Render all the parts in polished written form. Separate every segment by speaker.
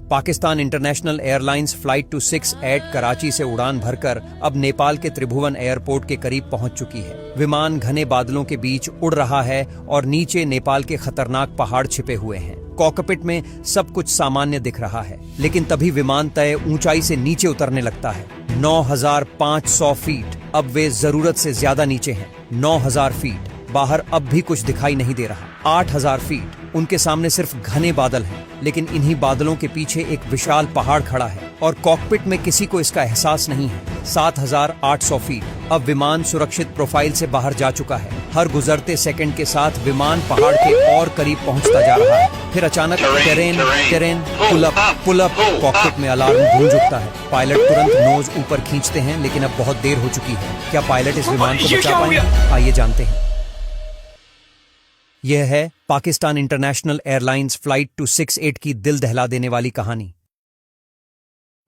Speaker 1: Pakistan international airlines flight 268 Karachi से उड़ान भरकर अब नेपाल के त्रिभुवन एयरपोर्ट के करीब पहुंच चुकी है। विमान घने बादलों के बीच उड़ रहा है और नीचे नेपाल के खतरनाक पहाड़ छिपे हुए हैं। कॉकपिट में सब कुछ सामान्य दिख रहा है, लेकिन तभी विमान तय ऊंचाई से नीचे उतरने लगता है। 9,500 फीट, अब वे जरूरत से ज्यादा नीचे हैं। 9,000 फीट, बाहर अब भी कुछ दिखाई नहीं दे रहा। 8,000 फीट, उनके सामने सिर्फ घने बादल हैं, लेकिन इन्हीं बादलों के पीछे एक विशाल पहाड़ खड़ा है और कॉकपिट में किसी को इसका एहसास नहीं है। 7,800 फीट, अब विमान सुरक्षित प्रोफाइल से बाहर जा चुका है। हर गुजरते सेकंड के साथ विमान पहाड़ के और करीब पहुंचता जा रहा है। फिर अचानक टेरेन पुल अप। कॉकपिट में अलार्म गूंज उठता है। पायलट तुरंत नोज ऊपर खींचते हैं, लेकिन अब बहुत देर हो चुकी है। क्या पायलट इस विमान को बचा पाएंगे? आइए जानते हैं। यह है पाकिस्तान इंटरनेशनल एयरलाइंस फ्लाइट 268 की दिल दहला देने वाली कहानी।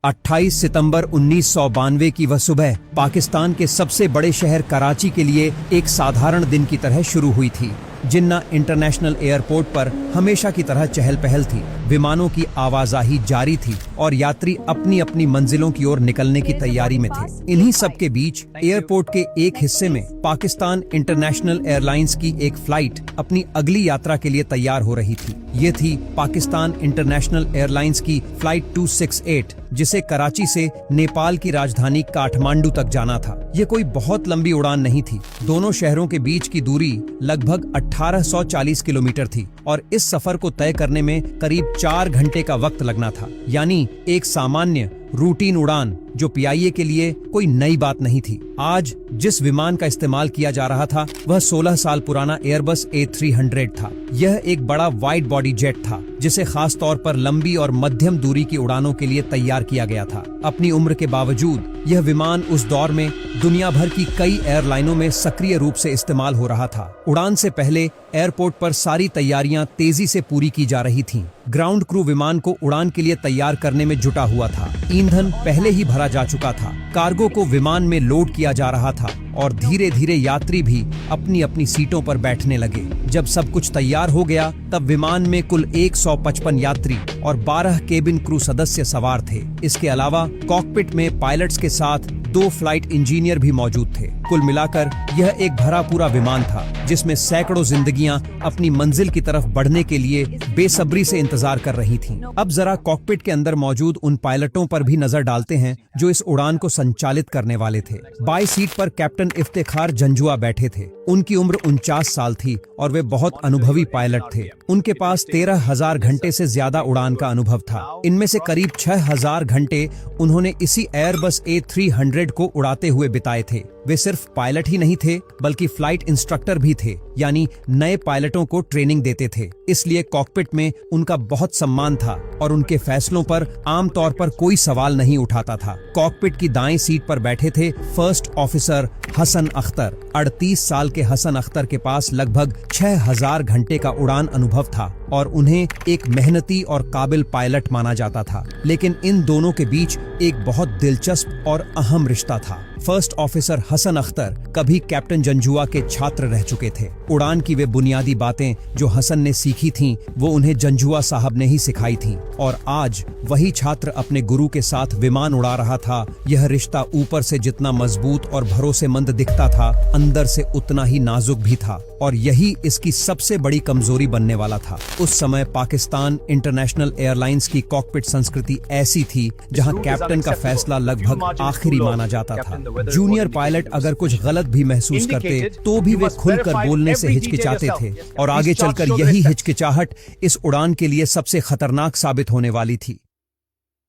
Speaker 1: 28 सितंबर 1992 की वह सुबह पाकिस्तान के सबसे बड़े शहर कराची के लिए एक साधारण दिन की तरह शुरू हुई थी। जिन्ना इंटरनेशनल एयरपोर्ट पर हमेशा की तरह चहल पहल थी। विमानों की आवाजाही जारी थी और यात्री अपनी अपनी मंजिलों की ओर निकलने की तैयारी में थे। इन्हीं सब के बीच एयरपोर्ट के एक हिस्से में पाकिस्तान इंटरनेशनल एयरलाइंस की एक फ्लाइट अपनी अगली यात्रा के लिए तैयार हो रही थी। ये थी पाकिस्तान इंटरनेशनल एयरलाइंस की फ्लाइट 268, जिसे कराची से नेपाल की राजधानी काठमांडू तक जाना था। ये कोई बहुत लंबी उड़ान नहीं थी। दोनों शहरों के बीच की दूरी लगभग 1840 किलोमीटर थी और इस सफर को तय करने में करीब 4 घंटे का वक्त लगना था। यानी एक सामान्य रूटीन उड़ान जो पीआईए के लिए कोई नई बात नहीं थी। आज जिस विमान का इस्तेमाल किया जा रहा था वह 16 साल पुराना एयरबस A300 था। यह एक बड़ा वाइड बॉडी जेट था जिसे खास तौर पर लंबी और मध्यम दूरी की उड़ानों के लिए तैयार किया गया था। अपनी उम्र के बावजूद यह विमान उस दौर में दुनिया भर की कई एयरलाइनों में सक्रिय रूप से इस्तेमाल हो रहा था। उड़ान से पहले एयरपोर्ट पर सारी तैयारियां तेजी से पूरी की जा रही थीं। ग्राउंड क्रू विमान को उड़ान के लिए तैयार करने में जुटा हुआ था। ईंधन पहले ही भरा जा चुका था। कार्गो को विमान में लोड किया जा रहा था और धीरे धीरे यात्री भी अपनी अपनी सीटों पर बैठने लगे। जब सब कुछ तैयार हो गया तब विमान में कुल 155 यात्री और 12 केबिन क्रू सदस्य सवार थे। इसके अलावा कॉकपिट में पायलट्स के साथ 2 फ्लाइट इंजीनियर भी मौजूद थे। कुल मिलाकर यह एक भरा पूरा विमान था जिसमें सैकड़ों जिंदगियां अपनी मंजिल की तरफ बढ़ने के लिए बेसब्री से इंतजार कर रही थीं। अब जरा कॉकपिट के अंदर मौजूद उन पायलटों पर भी नजर डालते हैं जो इस उड़ान को संचालित करने वाले थे। बाई सीट पर कैप्टन इफ्तिखार जंजुआ बैठे थे। उनकी उम्र 49 साल थी और वे बहुत अनुभवी पायलट थे। उनके पास 13,000 घंटे से ज्यादा उड़ान का अनुभव था। इनमें से करीब 6,000 घंटे उन्होंने इसी एयरबस A300 को उड़ाते हुए बिताए थे। वे सिर्फ पायलट ही नहीं थे बल्कि फ्लाइट इंस्ट्रक्टर भी थे, यानी नए पायलटों को ट्रेनिंग देते थे। इसलिए कॉकपिट में उनका बहुत सम्मान था और उनके फैसलों पर आमतौर पर कोई सवाल नहीं उठाता था। कॉकपिट की दाएं सीट पर बैठे थे फर्स्ट ऑफिसर हसन अख्तर। 38 साल के हसन अख्तर के पास लगभग 6,000 घंटे का उड़ान अनुभव था और उन्हें एक मेहनती और काबिल पायलट माना जाता था। लेकिन इन दोनों के बीच एक बहुत दिलचस्प और अहम रिश्ता था। फर्स्ट ऑफिसर हसन अख्तर कभी कैप्टन जंजुआ के छात्र रह चुके थे। उड़ान की वे बुनियादी बातें जो हसन ने सीखी थीं, वो उन्हें जंजुआ साहब ने ही सिखाई थीं और आज वही छात्र अपने गुरु के साथ विमान उड़ा रहा था। यह रिश्ता ऊपर से जितना मजबूत और भरोसेमंद दिखता था, अंदर से उतना ही नाजुक भी था और यही इसकी सबसे बड़ी कमजोरी बनने वाला था। उस समय पाकिस्तान इंटरनेशनल एयरलाइंस की कॉकपिट संस्कृति ऐसी थी जहां कैप्टन का फैसला लगभग आखिरी माना जाता था। जूनियर पायलट अगर कुछ गलत भी महसूस करते तो भी वे खुलकर बोलने से हिचकिचाते थे और आगे चलकर यही हिचकिचाहट इस उड़ान के लिए सबसे खतरनाक साबित होने वाली थी।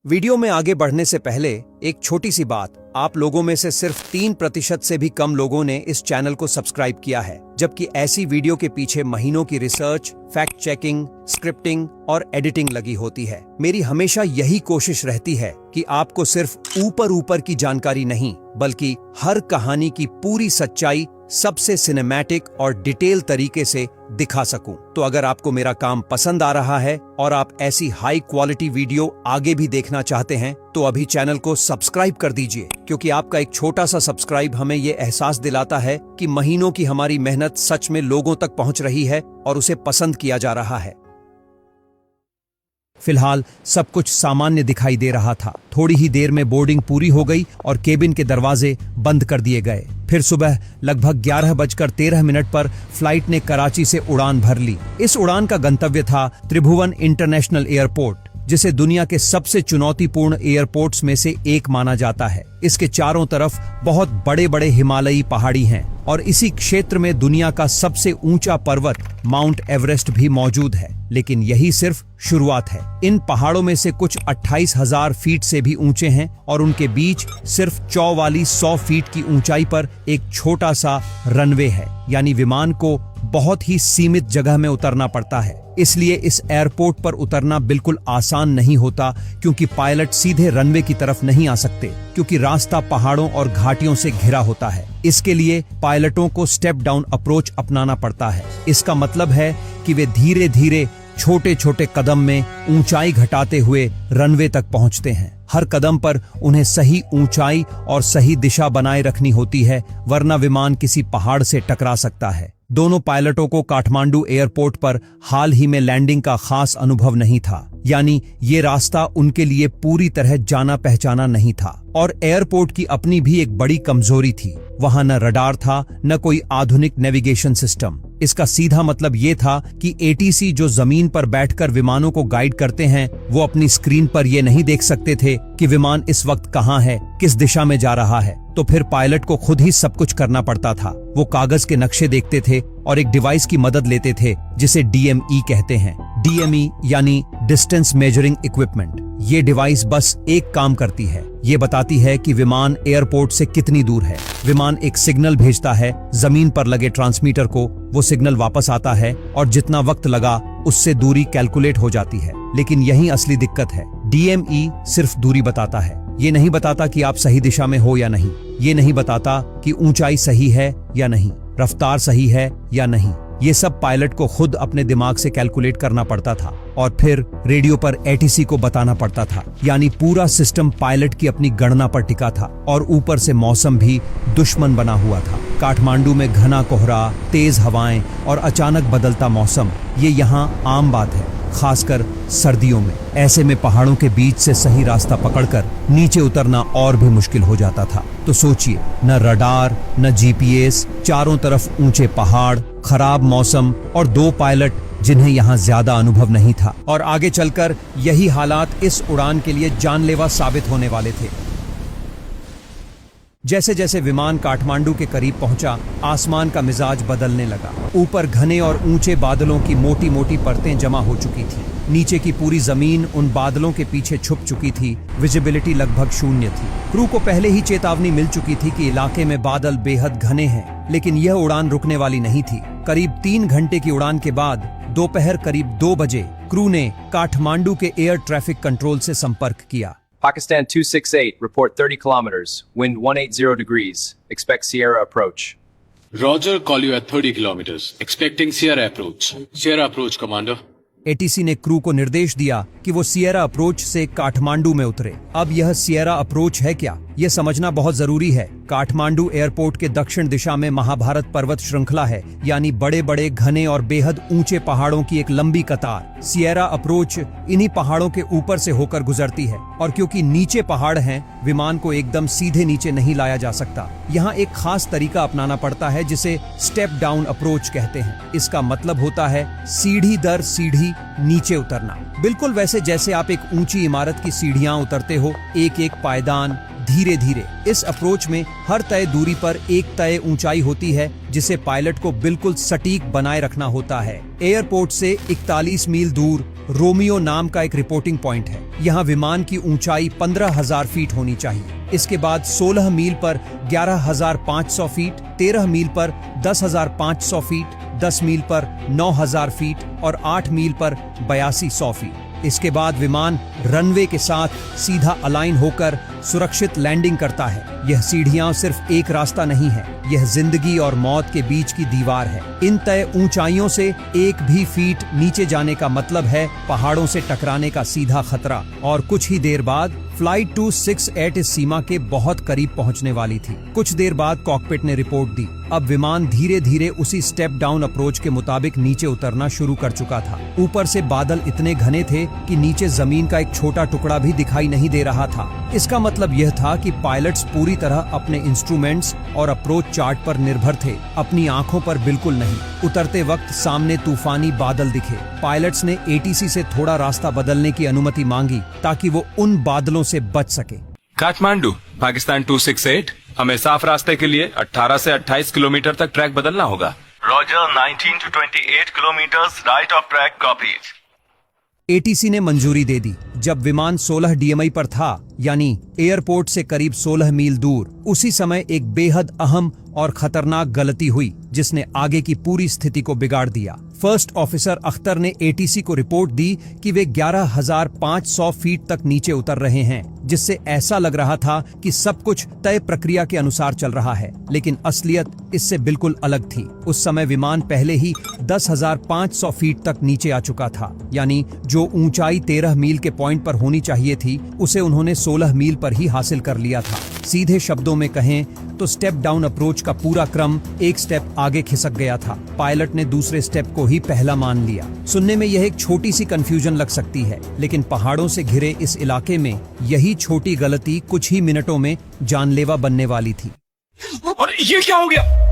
Speaker 1: वीडियो में आगे बढ़ने से पहले एक छोटी सी बात, आप लोगों में से सिर्फ 3% से भी कम लोगों ने इस चैनल को सब्सक्राइब किया है, जबकि ऐसी वीडियो के पीछे महीनों की रिसर्च, फैक्ट चेकिंग, स्क्रिप्टिंग और एडिटिंग लगी होती है। मेरी हमेशा यही कोशिश रहती है कि आपको सिर्फ ऊपर की जानकारी नहीं बल्कि हर कहानी की पूरी सच्चाई सबसे सिनेमैटिक और डिटेल तरीके से दिखा सकूं। तो अगर आपको मेरा काम पसंद आ रहा है और आप ऐसी हाई क्वालिटी वीडियो आगे भी देखना चाहते हैं तो अभी चैनल को सब्सक्राइब कर दीजिए, क्योंकि आपका एक छोटा सा सब्सक्राइब हमें ये एहसास दिलाता है कि महीनों की हमारी मेहनत सच में लोगों तक पहुंच रही है और उसे पसंद किया जा रहा है। फिलहाल सब कुछ सामान्य दिखाई दे रहा था। थोड़ी ही देर में बोर्डिंग पूरी हो गई और केबिन के दरवाजे बंद कर दिए गए। फिर सुबह लगभग 11:13 पर फ्लाइट ने कराची से उड़ान भर ली। इस उड़ान का गंतव्य था त्रिभुवन इंटरनेशनल एयरपोर्ट, जिसे दुनिया के सबसे चुनौतीपूर्ण एयरपोर्ट्स में से एक माना जाता है। इसके चारों तरफ बहुत बड़े बड़े हिमालयी पहाड़ी हैं और इसी क्षेत्र में दुनिया का सबसे ऊंचा पर्वत माउंट एवरेस्ट भी मौजूद है। लेकिन यही सिर्फ शुरुआत है। इन पहाड़ों में से कुछ 28,000 फीट से भी ऊंचे हैं और उनके बीच सिर्फ चौवाली 100 फीट की ऊंचाई पर एक छोटा सा रनवे है, यानी विमान को बहुत ही सीमित जगह में उतरना पड़ता है। इसलिए इस एयरपोर्ट पर उतरना बिल्कुल आसान नहीं होता, क्योंकि पायलट सीधे रनवे की तरफ नहीं आ सकते, क्योंकि रास्ता पहाड़ों और घाटियों से घिरा होता है। इसके लिए पायलटों को स्टेप डाउन अप्रोच अपनाना पड़ता है। इसका मतलब है कि वे धीरे धीरे छोटे छोटे कदम में ऊंचाई घटाते हुए रनवे तक पहुंचते हैं। हर कदम पर उन्हें सही ऊंचाई और सही दिशा बनाए रखनी होती है, वरना विमान किसी पहाड़ से टकरा सकता है। दोनों पायलटों को काठमांडू एयरपोर्ट पर हाल ही में लैंडिंग का खास अनुभव नहीं था, यानी ये रास्ता उनके लिए पूरी तरह जाना पहचाना नहीं था। और एयरपोर्ट की अपनी भी एक बड़ी कमजोरी थी, वहां न रडार था न कोई आधुनिक नेविगेशन सिस्टम। इसका सीधा मतलब ये था कि एटीसी जो जमीन पर बैठकर विमानों को गाइड करते हैं, वो अपनी स्क्रीन पर ये नहीं देख सकते थे कि विमान इस वक्त कहाँ है, किस दिशा में जा रहा है। तो फिर पायलट को खुद ही सब कुछ करना पड़ता था। वो कागज के नक्शे देखते थे और एक डिवाइस की मदद लेते थे जिसे DME कहते हैं। DME यानी डिस्टेंस मेजरिंग इक्विपमेंट। ये डिवाइस बस एक काम करती है, ये बताती है कि विमान एयरपोर्ट से कितनी दूर है। विमान एक सिग्नल भेजता है जमीन पर लगे ट्रांसमीटर को, वो सिग्नल वापस आता है और जितना वक्त लगा उससे दूरी कैलकुलेट हो जाती है। लेकिन यही असली दिक्कत है। DME सिर्फ दूरी बताता है, ये नहीं बताता कि आप सही दिशा में हो या नहीं। ये नहीं बताता कि ऊंचाई सही है या नहीं, रफ्तार सही है या नहीं। ये सब पायलट को खुद अपने दिमाग से कैलकुलेट करना पड़ता था और फिर रेडियो पर ATC को बताना पड़ता था। यानी पूरा सिस्टम पायलट की अपनी गणना पर टिका था और ऊपर से मौसम भी दुश्मन बना हुआ था। काठमांडू में घना कोहरा, तेज हवाएं और अचानक बदलता मौसम, ये यहाँ आम बात है, खासकर सर्दियों में। ऐसे में पहाड़ों के बीच से सही रास्ता पकड़कर नीचे उतरना और भी मुश्किल हो जाता था। तो सोचिए, न रडार न GPS, चारों तरफ ऊंचे पहाड़, खराब मौसम और दो पायलट जिन्हें यहाँ ज्यादा अनुभव नहीं था। और आगे चलकर यही हालात इस उड़ान के लिए जानलेवा साबित होने वाले थे। जैसे जैसे विमान काठमांडू के करीब पहुंचा, आसमान का मिजाज बदलने लगा। ऊपर घने और ऊंचे बादलों की मोटी मोटी परतें जमा हो चुकी थी। नीचे की पूरी जमीन उन बादलों के पीछे छुप चुकी थी। विजिबिलिटी लगभग शून्य थी। क्रू को पहले ही चेतावनी मिल चुकी थी कि इलाके में बादल बेहद घने हैं, लेकिन यह उड़ान रुकने वाली नहीं थी। करीब 3 घंटे की उड़ान के बाद दोपहर करीब 2 बजे क्रू ने काठमांडू के एयर ट्रैफिक कंट्रोल से संपर्क किया।
Speaker 2: Pakistan 268, report 30 kilometers, wind 180 degrees, expect Sierra approach.
Speaker 3: Roger, call you at 30 kilometers, expecting Sierra approach. Sierra approach, Commander.
Speaker 1: ATC ने क्रू को निर्देश दिया कि वो सियरा अप्रोच से काठमांडू में उतरे। अब यह सियरा अप्रोच है क्या, यह समझना बहुत जरूरी है। काठमांडू एयरपोर्ट के दक्षिण दिशा में महाभारत पर्वत श्रृंखला है, यानी बड़े बड़े घने और बेहद ऊंचे पहाड़ों की एक लंबी कतार। सियरा अप्रोच इन्हीं पहाड़ों के ऊपर से होकर गुजरती है, और क्योंकि नीचे पहाड़ हैं, विमान को एकदम सीधे नीचे नहीं लाया जा सकता। यहाँ एक खास तरीका अपनाना पड़ता है जिसे स्टेप डाउन अप्रोच कहते हैं। इसका मतलब होता है सीढ़ी दर सीढ़ी नीचे उतरना, बिल्कुल वैसे जैसे आप एक ऊंची इमारत की सीढ़ियां उतरते हो, एक एक पायदान धीरे धीरे। इस अप्रोच में हर तय दूरी पर एक तय ऊंचाई होती है जिसे पायलट को बिल्कुल सटीक बनाए रखना होता है। एयरपोर्ट से 41 मील दूर रोमियो नाम का एक रिपोर्टिंग पॉइंट है। यहाँ विमान की ऊंचाई 15,000 फीट होनी चाहिए। इसके बाद 16 मील पर 11,500 फीट, 13 मील पर 10,500 फीट, 10 मील पर 9,000 फीट और 8 मील पर 8200 फीट। इसके बाद विमान रनवे के साथ सीधा अलाइन होकर सुरक्षित लैंडिंग करता है। यह सीढ़ियां सिर्फ एक रास्ता नहीं है, यह जिंदगी और मौत के बीच की दीवार है। इन तय ऊंचाइयों से एक भी फीट नीचे जाने का मतलब है पहाड़ों से टकराने का सीधा खतरा। और कुछ ही देर बाद फ्लाइट 268 इस सीमा के बहुत करीब पहुंचने वाली थी। कुछ देर बाद कॉकपिट ने रिपोर्ट दी। अब विमान धीरे धीरे उसी स्टेप डाउन अप्रोच के मुताबिक नीचे उतरना शुरू कर चुका था। ऊपर से बादल इतने घने थे कि नीचे जमीन का एक छोटा टुकड़ा भी दिखाई नहीं दे रहा था। इसका मतलब यह था कि पायलट्स पूरी तरह अपने इंस्ट्रूमेंट्स और अप्रोच चार्ट पर निर्भर थे, अपनी आंखों पर बिल्कुल नहीं। उतरते वक्त सामने तूफानी बादल दिखे। पायलट्स ने एटीसी से थोड़ा रास्ता बदलने की अनुमति मांगी ताकि वो उन बादलों से बच सके।
Speaker 4: काठमांडू, पाकिस्तान 268, हमें साफ रास्ते के लिए 18 से 28 किलोमीटर तक ट्रैक बदलना होगा।
Speaker 5: Roger, 19 to 28 kilometers right of track copies.
Speaker 1: ATC ने मंजूरी दे दी। जब विमान 16 डीएमआई पर था, यानी एयरपोर्ट से करीब 16 मील दूर, उसी समय एक बेहद अहम और खतरनाक गलती हुई जिसने आगे की पूरी स्थिति को बिगाड़ दिया। फर्स्ट ऑफिसर अख्तर ने एटीसी को रिपोर्ट दी कि वे 11,500 फीट तक नीचे उतर रहे हैं, जिससे ऐसा लग रहा था कि सब कुछ तय प्रक्रिया के अनुसार चल रहा है, लेकिन असलियत इससे बिल्कुल अलग थी। उस समय विमान पहले ही 10,500 फीट तक नीचे आ चुका था, यानी जो ऊंचाई 13 मील के पॉइंट पर होनी चाहिए थी, उसे उन्होंने 16 मील पर ही हासिल कर लिया था। सीधे शब्दों में कहें तो स्टेप डाउन अप्रोच का पूरा क्रम एक स्टेप आगे खिसक गया था। पायलट ने दूसरे स्टेप को ही पहला मान लिया। सुनने में यह एक छोटी सी कंफ्यूजन लग सकती है, लेकिन पहाड़ों से घिरे इस इलाके में यही छोटी गलती कुछ ही मिनटों में जानलेवा बनने वाली थी।
Speaker 4: और ये क्या हो गया?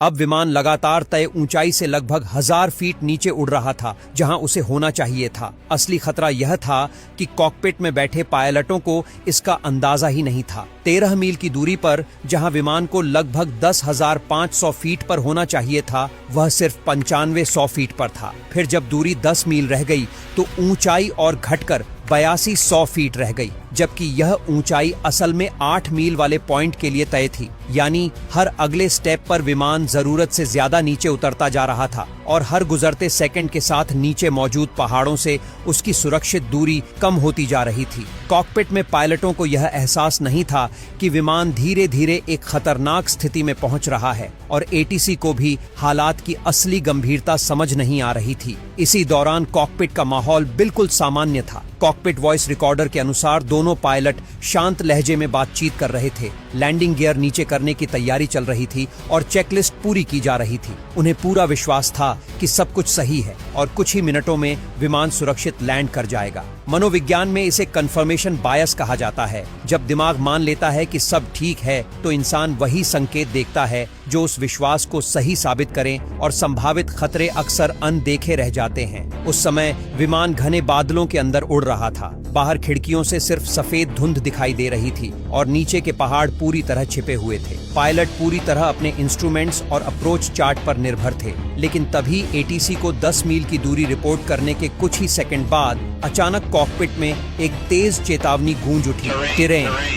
Speaker 1: अब विमान लगातार तय ऊंचाई से लगभग 1000 फीट नीचे उड़ रहा था, जहां उसे होना चाहिए था। असली खतरा यह था कि कॉकपिट में बैठे पायलटों को इसका अंदाजा ही नहीं था। 13 मील की दूरी पर जहां विमान को लगभग 10,500 फीट पर होना चाहिए था, वह सिर्फ 9500 फीट पर था। फिर जब दूरी 10 मील रह गई तो ऊंचाई और घटकर 8200 फीट रह गई, जबकि यह ऊंचाई असल में 8 मील वाले पॉइंट के लिए तय थी। यानी हर अगले स्टेप पर विमान जरूरत से ज्यादा नीचे उतरता जा रहा था और हर गुजरते सेकंड के साथ नीचे मौजूद पहाड़ों से उसकी सुरक्षित दूरी कम होती जा रही थी। कॉकपिट में पायलटों को यह एहसास नहीं था कि विमान धीरे धीरे एक खतरनाक स्थिति में पहुंच रहा है, और एटीसी को भी हालात की असली गंभीरता समझ नहीं आ रही थी। इसी दौरान कॉकपिट का माहौल बिल्कुल सामान्य था। कॉकपिट वॉइस रिकॉर्डर के अनुसार दोनों पायलट शांत लहजे में बातचीत कर रहे थे। लैंडिंग गियर नीचे करने की तैयारी चल रही थी और चेकलिस्ट पूरी की जा रही थी। उन्हें पूरा विश्वास था कि सब कुछ सही है और कुछ ही मिनटों में विमान सुरक्षित लैंड कर जाएगा। मनोविज्ञान में इसे कंफर्मेशन बायस कहा जाता है। जब दिमाग मान लेता है कि सब ठीक है, तो इंसान वही संकेत देखता है जो उस विश्वास को सही साबित करें, और संभावित खतरे अक्सर अनदेखे रह जाते हैं। उस समय विमान घने बादलों के अंदर उड़ रहा था। बाहर खिड़कियों से सिर्फ सफेद धुंध दिखाई दे रही थी और नीचे के पहाड़ पूरी तरह छिपे हुए थे। पायलट पूरी तरह अपने इंस्ट्रूमेंट्स और अप्रोच चार्ट पर निर्भर थे, लेकिन तभी एटीसी को 10 मील की दूरी रिपोर्ट करने के कुछ ही सेकंड बाद अचानक कॉकपिट में एक तेज चेतावनी गूंज उठी।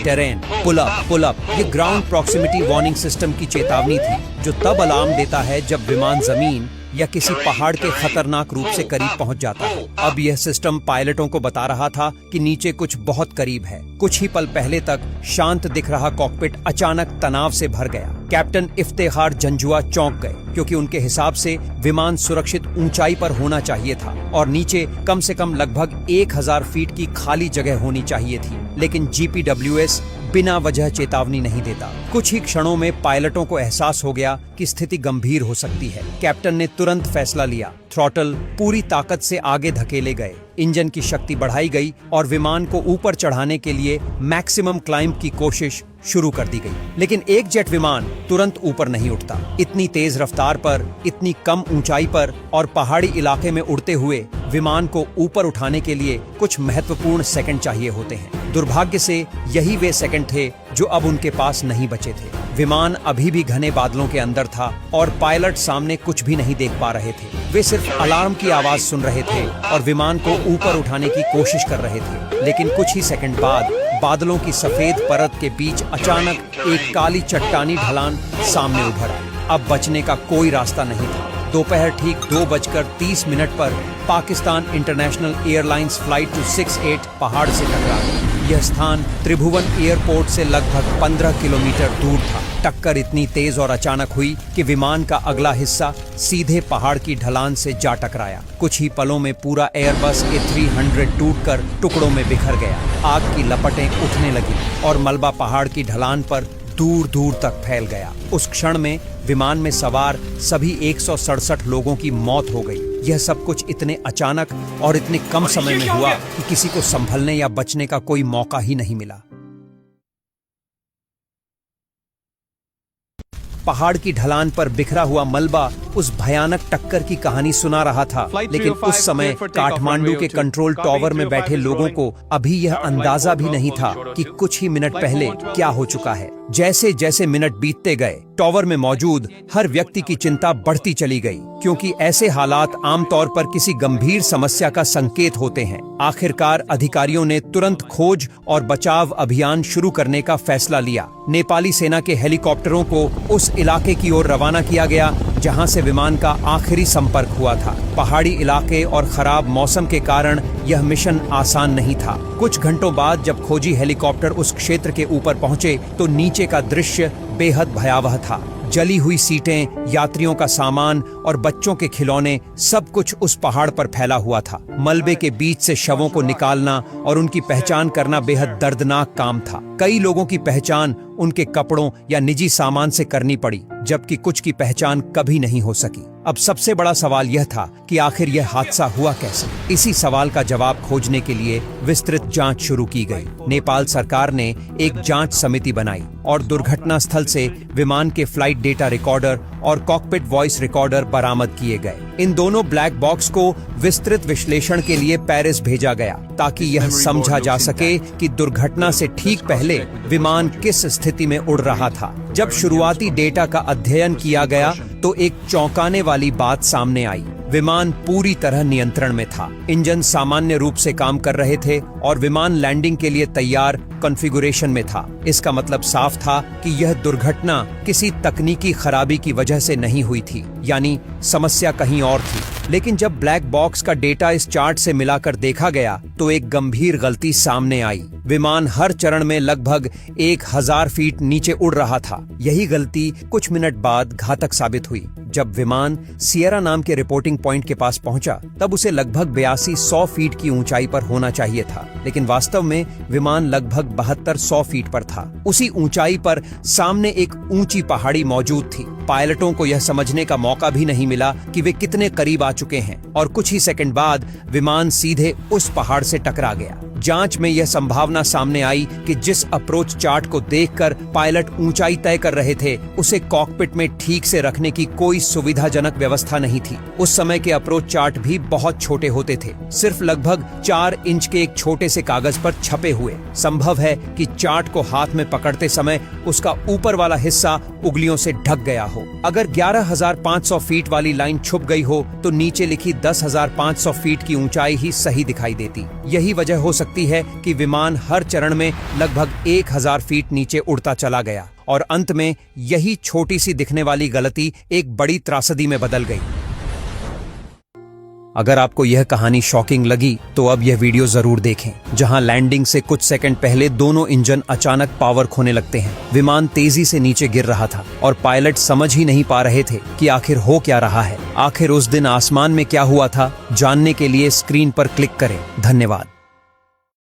Speaker 1: Terrain, pull up. ये ग्राउंड प्रॉक्सिमिटी वार्निंग सिस्टम की चेतावनी थी, जो तब अलार्म देता है जब विमान जमीन या किसी पहाड़ के खतरनाक रूप से करीब पहुंच जाता है। अब यह सिस्टम पायलटों को बता रहा था कि नीचे कुछ बहुत करीब है। कुछ ही पल पहले तक शांत दिख रहा कॉकपिट अचानक तनाव से भर गया। कैप्टन इफ्तेखार जंजुआ चौंक गए, क्योंकि उनके हिसाब से विमान सुरक्षित ऊंचाई पर होना चाहिए था और नीचे कम से कम लगभग 1000 फीट की खाली जगह होनी चाहिए थी। लेकिन जीपीडब्ल्यूएस बिना वजह चेतावनी नहीं देता। कुछ ही क्षणों में पायलटों को एहसास हो गया कि स्थिति गंभीर हो सकती है। कैप्टन ने तुरंत फैसला लिया। थ्रॉटल पूरी ताकत से आगे धकेले गए, इंजन की शक्ति बढ़ाई गई और विमान को ऊपर चढ़ाने के लिए मैक्सिमम क्लाइंब की कोशिश शुरू कर दी गई। लेकिन एक जेट विमान तुरंत ऊपर नहीं उठता। इतनी तेज रफ्तार पर, इतनी कम ऊंचाई पर और पहाड़ी इलाके में उड़ते हुए विमान को ऊपर उठाने के लिए कुछ महत्वपूर्ण सेकंड चाहिए होते हैं। दुर्भाग्य से यही वे सेकंड थे जो अब उनके पास नहीं बचे थे। विमान अभी भी घने बादलों के अंदर था और पायलट सामने कुछ भी नहीं देख पा रहे थे। वे सिर्फ अलार्म की आवाज सुन रहे थे और विमान को ऊपर उठाने की कोशिश कर रहे थे। लेकिन कुछ ही सेकंड बाद बादलों की सफेद परत के बीच अचानक एक काली चट्टानी ढलान सामने उभर आई। अब बचने का कोई रास्ता नहीं था। दोपहर ठीक 2:30 पर पाकिस्तान इंटरनेशनल एयरलाइंस फ्लाइट 268 पहाड़ से टकरा गई। यह स्थान त्रिभुवन एयरपोर्ट से लगभग 15 किलोमीटर दूर था। टक्कर इतनी तेज और अचानक हुई कि विमान का अगला हिस्सा सीधे पहाड़ की ढलान से जा टकराया। कुछ ही पलों में पूरा एयरबस A300 टूटकर टुकड़ों में बिखर गया। आग की लपटें उठने लगी और मलबा पहाड़ की ढलान पर दूर दूर तक फैल गया। उस क्षण में विमान में सवार सभी 167 लोगों की मौत हो गई। यह सब कुछ इतने अचानक और इतने कम समय में हुआ कि किसी को संभलने या बचने का कोई मौका ही नहीं मिला। पहाड़ की ढलान पर बिखरा हुआ मलबा उस भयानक टक्कर की कहानी सुना रहा था, लेकिन उस समय काठमांडू के कंट्रोल टावर में बैठे लोगों को अभी यह अंदाजा भी नहीं था कि कुछ ही मिनट पहले क्या हो चुका है। जैसे जैसे मिनट बीतते गए, टावर में मौजूद हर व्यक्ति की चिंता बढ़ती चली गई, क्योंकि ऐसे हालात आमतौर पर किसी गंभीर समस्या का संकेत होते हैं। आखिरकार अधिकारियों ने तुरंत खोज और बचाव अभियान शुरू करने का फैसला लिया। नेपाली सेना के हेलीकॉप्टरों को उस इलाके की ओर रवाना किया गया जहां से विमान का आखिरी संपर्क हुआ था। पहाड़ी इलाके और खराब मौसम के कारण यह मिशन आसान नहीं था। कुछ घंटों बाद जब खोजी हेलीकॉप्टर उस क्षेत्र के ऊपर पहुंचे तो नीचे का दृश्य बेहद भयावह था। जली हुई सीटें, यात्रियों का सामान और बच्चों के खिलौने, सब कुछ उस पहाड़ पर फैला हुआ था। मलबे के बीच से शवों को निकालना और उनकी पहचान करना बेहद दर्दनाक काम था। कई लोगों की पहचान उनके कपड़ों या निजी सामान से करनी पड़ी, जबकि कुछ की पहचान कभी नहीं हो सकी। अब सबसे बड़ा सवाल यह था कि आखिर यह हादसा हुआ कैसे। इसी सवाल का जवाब खोजने के लिए विस्तृत जांच शुरू की गई। नेपाल सरकार ने एक जांच समिति बनाई और दुर्घटना स्थल से विमान के फ्लाइट डेटा रिकॉर्डर और कॉकपिट वॉइस रिकॉर्डर बरामद किए गए। इन दोनों ब्लैक बॉक्स को विस्तृत विश्लेषण के लिए पेरिस भेजा गया ताकि यह समझा जा सके कि दुर्घटना से ठीक पहले विमान किस स्थिति में उड़ रहा था। जब शुरुआती डेटा का अध्ययन किया गया तो एक चौंकाने वाली बात सामने आई। विमान पूरी तरह नियंत्रण में था। इंजन सामान्य रूप से काम कर रहे थे और विमान लैंडिंग के लिए तैयार कॉन्फ़िगरेशन में था। इसका मतलब साफ था कि यह दुर्घटना किसी तकनीकी खराबी की वजह से नहीं हुई थी, यानी समस्या कहीं और थी। लेकिन जब ब्लैक बॉक्स का डेटा इस चार्ट से मिलाकर देखा गया तो एक गंभीर गलती सामने आई। विमान हर चरण में लगभग 1000 फीट नीचे उड़ रहा था। यही गलती कुछ मिनट बाद घातक साबित हुई। जब विमान सियरा नाम के रिपोर्टिंग पॉइंट के पास पहुंचा तब उसे लगभग 8200 फीट की ऊंचाई पर होना चाहिए था, लेकिन वास्तव में विमान लगभग 7200 फीट पर था। उसी ऊंचाई पर सामने एक ऊंची पहाड़ी मौजूद थी। पायलटों को यह समझने का मौका भी नहीं मिला कि वे कितने करीब आ चुके हैं और कुछ ही सेकंड बाद विमान सीधे उस पहाड़ से टकरा गया। जांच में यह संभावना सामने आई कि जिस अप्रोच चार्ट को देखकर पायलट ऊंचाई तय कर रहे थे उसे कॉकपिट में ठीक से रखने की कोई सुविधाजनक व्यवस्था नहीं थी। उस समय के अप्रोच चार्ट भी बहुत छोटे होते थे, सिर्फ लगभग 4 इंच के एक छोटे से कागज पर छपे हुए। संभव है कि चार्ट को हाथ में पकड़ते समय उसका ऊपर वाला हिस्सा उंगलियों से ढक गया हो। अगर 11500 फीट वाली लाइन छुप गई हो तो नीचे लिखी 10500 फीट की ऊंचाई ही सही दिखाई देती। यही वजह हो सकती है कि विमान हर चरण में लगभग 1000 फीट नीचे उड़ता चला गया और अंत में यही छोटी सी दिखने वाली गलती एक बड़ी त्रासदी में बदल गई। अगर आपको यह कहानी शॉकिंग लगी तो अब यह वीडियो जरूर देखें, जहां लैंडिंग से कुछ सेकंड पहले दोनों इंजन अचानक पावर खोने लगते हैं। विमान तेजी से नीचे गिर रहा था और पायलट समझ ही नहीं पा रहे थे कि आखिर हो क्या रहा है। आखिर उस दिन आसमान में क्या हुआ था, जानने के लिए स्क्रीन पर क्लिक करें। धन्यवाद।